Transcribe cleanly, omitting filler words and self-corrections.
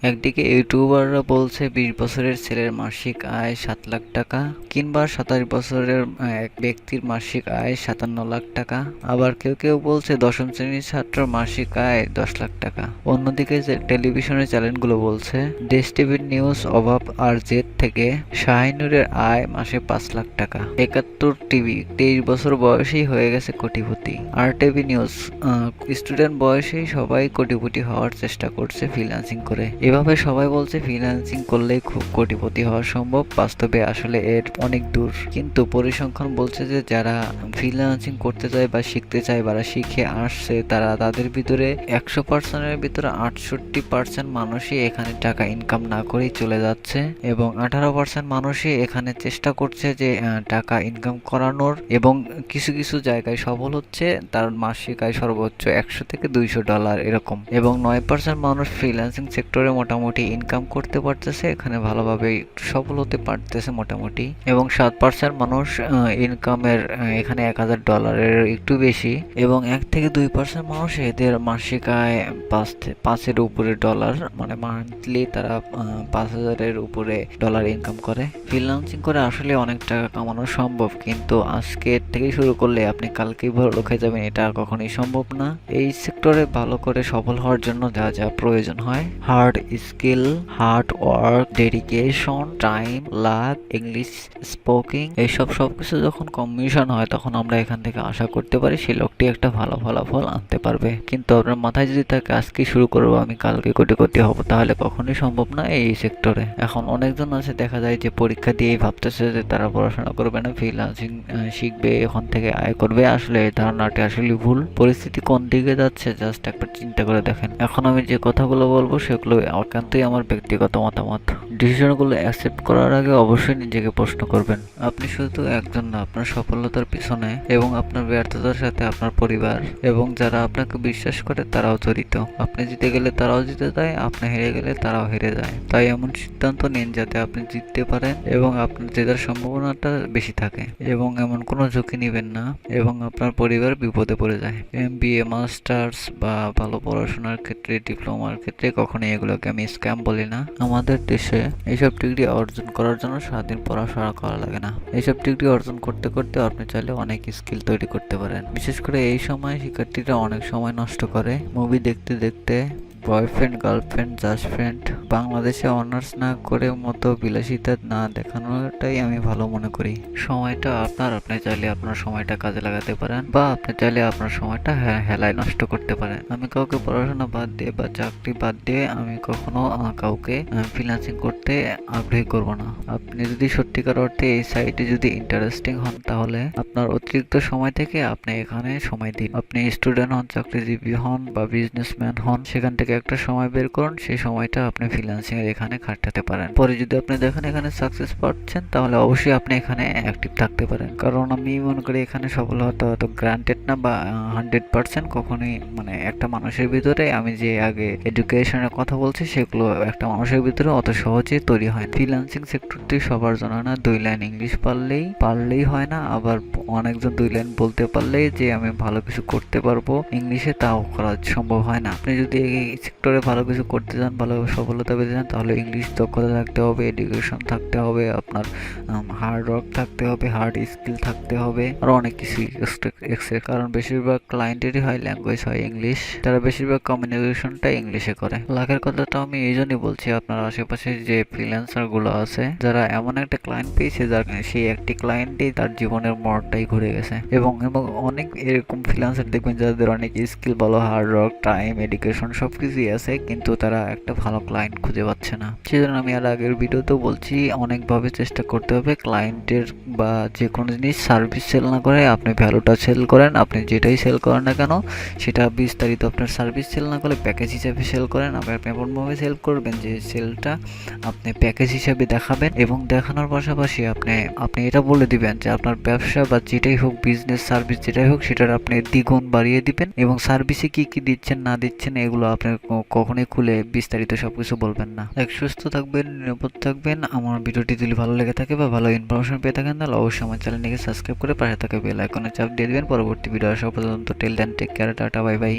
একদিকে ইউটিউবাররা বলছে 20 বছরের ছেলের মাসিক আয় 7 লাখ টাকা, কিংবা 27 বছরের এক ব্যক্তির মাসিক আয় 57 লাখ টাকা। আবার কেউ কেউ বলছে 10ম শ্রেণীর ছাত্রর মাসিক আয় 10 লাখ টাকা। অন্যদিকে যে টেলিভিশনের চ্যানেলগুলো বলছে, দেশ টিভির নিউজ অভাব আর জেদ থেকে শাহিনুরের আয় মাসে 5 লাখ টাকা। 71 টিভি 23 বছর বয়সেই হয়ে গেছে কোটিপতি। আর টিভি নিউজ স্টুডেন্ট বয়সেই সবাই কোটিপতি হওয়ার চেষ্টা করছে ফ্রিল্যান্সিং করে। এভাবে সবাই বলছে ফ্রিল্যান্সিং করলেই খুব কোটিপতি হওয়া সম্ভব, বাস্তবে আসলে এর অনেক দূর। কিন্তু পরিসংখ্যান বলছে যে যারা ফ্রিল্যান্সিং করতে চায় বা শিখতে চায় বা শিখে আসছে, তাদের ভিতরে 100%-এর ভিতরে 68% মানুষই এখানে টাকা ইনকাম না করেই চলে যাচ্ছে, এবং 18% মানুষই এখানে চেষ্টা করছে যে টাকা ইনকাম করানোর, এবং কিছু কিছু জায়গায় সফল হচ্ছে। তার মাসিক আয় সর্বোচ্চ $100 থেকে $200 এরকম। এবং 9% মানুষ ফ্রিল্যান্সিং সেক্টরে মোটামুটি ইনকাম করতে পারতেছে, এখানে ভালোভাবে সফল হতে পারতেছে মোটামুটি। এবং 7% মানুষ ইনকামের এখানে $1000-এর একটু বেশি, এবং 1 থেকে 2% মানুষ এদের মাসিক আয় 5-এর উপরে ডলার, মানে মান্থলি তারা 5000-এর উপরে ডলার ইনকাম করে। ফ্রিল্যান্সিং করে আসলে অনেক টাকা কামানো সম্ভব, কিন্তু আজকে থেকে শুরু করলে আপনি কালকেই বড়লোক হয়ে যাবেন, এটা কখনোই সম্ভব না। এই সেক্টরে ভালো করে সফল হওয়ার জন্য যা যা প্রয়োজন হয়, hard skill, hard work, dedication, time, lakh, English স্পোকিং, এইসব সবকিছু যখন কম্বিনেশন হয়, তখন আমরা এখান থেকে আশা করতে পারি সেই লোকটি একটা ভালো ফলাফল আনতে পারবে। কিন্তু আপনার মাথায় যদি থাকে আজকে শুরু করবো, আমি কালকে কোটিপতি হব, তাহলে কখনোই সম্ভব না এই সেক্টরে। এখন অনেকজন আছে, দেখা যায় যে পরীক্ষা দিয়েই ভাবতেছে যে তারা পড়াশোনা করবে না, ফ্রিল্যান্সিং শিখবে, এখন থেকে আয় করবে। আসলে এই ধারণাটি আসলে ভুল। পরিস্থিতি কোন দিকে যাচ্ছে জাস্ট একবার চিন্তা করে দেখেন। এখন আমি যে কথাগুলো বলবো সেগুলো একান্তই আমার ব্যক্তিগত মতামত। ডিসিশনগুলো অ্যাকসেপ্ট করার আগে অবশ্যই নিজেকে প্রশ্ন করবেন, আপনি শুধু একজন না, আপনার সফলতার পিছনে এবং আপনার ব্যর্থতার সাথে আপনার পরিবার এবং যারা আপনাকে বিশ্বাস করে তারাও জড়িত। আপনি জিতে গেলে তারাও জিতে যায়, আপনি হেরে গেলে তারাও হেরে যায়। তাই এমন সিদ্ধান্ত নিন যাতে আপনি জিততে পারেন এবং আপনার জেতার সম্ভাবনাটা বেশি থাকে, এবং এমন কোনো ঝুঁকি নেবেন না এবং আপনার পরিবার বিপদে পড়ে যায়। MBA, মাস্টার্স বা ভালো পড়াশোনার ক্ষেত্রে, ডিপ্লোমার ক্ষেত্রে কখনোই এগুলোকে আমি স্ক্যাম বলি না। আমাদের দেশে এইসব ডিগ্রি অর্জন করার জন্য সারাদিন পড়াশোনা করা লাগে না। এইসব ডিগ্রি অর্জন করতে করতে আপনি চাইলে অনেক স্কিল তৈরি করতে পারেন। বিশেষ করে এই সময় শিক্ষার্থীরা অনেক সময় নষ্ট করে মুভি দেখতে দেখতে, বয়ফ্রেন্ড, গার্লফ্রেন্ড, জাস্ট ফ্রেন্ড। বাংলাদেশে অনার্স না করে মতো বিলাসিতা না দেখানোটাই আমি ভালো মনে করি। সময়টা আপনার, আপনি চাইলে আপনার সময়টা কাজে লাগাতে পারেন, বা আপনি চাইলে আপনার সময়টা হেলায় নষ্ট করতে পারেন। আমি কাউকে পড়াশোনা বাদ দিয়ে বা চাকরি বাদ দিয়ে আমি কখনো কাউকে ফ্রিল্যান্সিং করতে আগ্রহী করব না। আপনি যদি সত্যিকার অর্থে এই সাইটে যদি ইন্টারেস্টিং হন, তাহলে আপনার অতিরিক্ত সময় থেকে আপনি এখানে সময় দিন। আপনি স্টুডেন্ট হন, চাকরিজীবী হন বা বিজনেসম্যান হন, সেখান থেকে একটা সময় বের করুন, সেই সময়টা আপনি ফ্রিল্যান্সিং এর এখানে খাটাতে পারেন। পরে যদি আপনি দেখেন এখানে সাকসেস পাচ্ছেন, তাহলে অবশ্যই আপনি এখানে অ্যাক্টিভ থাকতে পারেন। কারণ আমি মনে করি এখানে সফল হওয়াটা হয়তো গ্রান্টেড না, বা 100% কখনোই, মানে একটা মানুষের ভিতরে, আমি যে আগে এডুকেশনের কথা বলছি, সেগুলো একটা মানুষের ভিতরে অত সহজে তৈরি হয় না। ফ্রিল্যান্সিং সেক্টরটি সবার জন্য না। 2 লাইন ইংলিশ পারলেই হয় না, আবার অনেকজন 2 লাইন বলতে পারলেই যে আমি ভালো কিছু করতে পারবো ইংলিশে, তাও করা সম্ভব হয় না। আপনি যদি এই সেক্টরে ভালো কিছু করতে চান, ভালো সফলতা পেতে চান, তাহলে ইংলিশ দক্ষতা থাকতে হবে, এডুকেশন থাকতে হবে, আপনার হার্ড ওয়ার্ক থাকতে হবে, হার্ড স্কিল থাকতে হবে, আর অনেক কিছু এক্সট্রা। কারণ বেশিরভাগ ক্লায়েন্টেরই হয় ল্যাঙ্গুয়েজ হয় ইংলিশ, তারা বেশিরভাগ কমিউনিকেশনটা ইংলিশে করে। লাখের কথাটা আমি এই জন্যই বলছি, আপনার আশেপাশে যে ফ্রিল্যান্সার গুলো আছে, যারা এমন একটা ক্লায়েন্ট পেয়েছে, যার সেই একটি ক্লায়েন্টই তার জীবনের মোড়টাই ঘুরে গেছে। এবং অনেক এরকম ফ্রিল্যান্সার দেখবেন যাদের অনেক স্কিল, ভালো হার্ড ওয়ার্ক, টাইম, এডুকেশন সবকিছুই আছে, কিন্তু তারা একটা ভালো ক্লায়েন্ট খুঁজে পাচ্ছে না। সেজন্য আমি আর আগের ভিডিওতেও বলছি, অনেকভাবে চেষ্টা করতে হবে ক্লায়েন্টের বা যে কোনো জিনিস সার্ভিস সেল না করে আপনি ভ্যালুটা সেল করেন। আপনি যেটাই সেল করেন না কেন, সেটা বিস্তারিত আপনার সার্ভিস সেল না করে প্যাকেজ হিসাবে সেল করেন। আপনি এমনভাবে সেল করবেন যে সেলটা আপনি প্যাকেজ হিসাবে দেখাবেন, এবং দেখানোর পাশাপাশি আপনি এটা বলে দিবেন যে আপনার ব্যবসা বা যেটাই হোক, বিজনেস, সার্ভিস যেটাই হোক, সেটার আপনি দ্বিগুণ বাড়িয়ে দিবেন, এবং সার্ভিসে কি কি দিচ্ছেন না দিচ্ছেন এগুলো আপনি কখনোই খুলে বিস্তারিত সবকিছু বলবেন না। সুস্থ থাকবেন, নিরাপদ থাকবেন। আমার ভিডিওটি যদি ভালো লেগে থাকে বা ভালো ইনফরমেশন পেয়ে থাকেন, তাহলে অবশ্যই আমার চ্যানেলটিকে সাবস্ক্রাইব করে পাশে থাকা বেল আইকনে চাপ দিয়ে দিবেন। পরবর্তী ভিডিও আসা পর্যন্ত till then take care, tata, bye by.